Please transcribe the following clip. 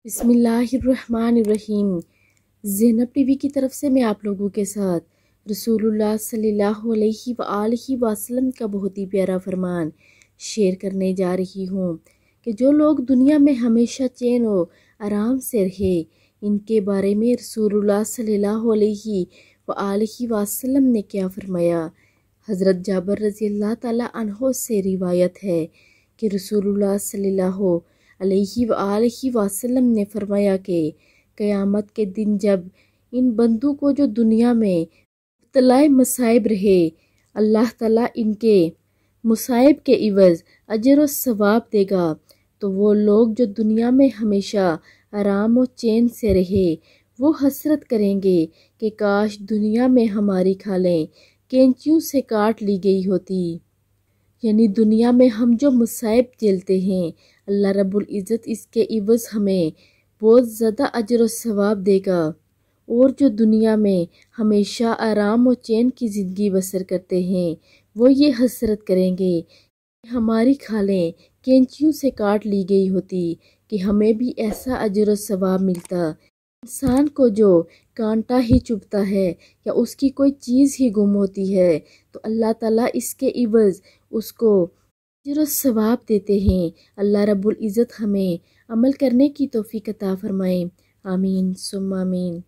بسم اللہ الرحمن الرحیم۔ زینب ٹی وی کی طرف سے میں آپ لوگوں کے ساتھ رسول اللہ صلی اللہ علیہ وآلہ وسلم کا بہت ہی پیارا فرمان شیئر کرنے جا رہی ہوں کہ جو لوگ دنیا میں ہمیشہ چین و آرام سے رہے، ان کے بارے میں رسول اللہ صلی اللہ علیہ وآلہ وسلم نے کیا فرمایا۔ حضرت جابر رضی اللہ تعالیٰ عنہ سے روایت ہے کہ رسول اللہ صلی اللہ علیہ وآلہ وسلم نے فرمایا کہ قیامت کے دن جب ان بندوں کو جو دنیا میں مبتلا مصائب رہے، اللہ تعالیٰ ان کے مصائب کے عوض اجر و ثواب دے گا، تو وہ لوگ جو دنیا میں ہمیشہ آرام و چین سے رہے، وہ حسرت کریں گے کہ کاش دنیا میں ہماری کھالیں کینچیوں سے کاٹ لی گئی ہوتی۔ یعنی دنیا میں ہم جو مصائب جھیلتے ہیں، اللہ رب العزت اس کے عوض ہمیں بہت زیادہ اجر و ثواب دے گا، اور جو دنیا میں ہمیشہ آرام و چین کی زندگی بسر کرتے ہیں، وہ یہ حسرت کریں گے کہ ہماری کھالیں کینچیوں سے کاٹ لی گئی ہوتی، کہ ہمیں بھی ایسا اجر و ثواب ملتا۔ انسان کو جو کانٹا ہی چبھتا ہے یا اس کی کوئی چیز ہی گم ہوتی ہے، تو اللہ تعالیٰ اس کے عوض اس کو اجر و ثواب دیتے ہیں۔ اللہ رب العزت ہمیں عمل کرنے کی توفیق عطا فرمائے، آمین ثم آمین۔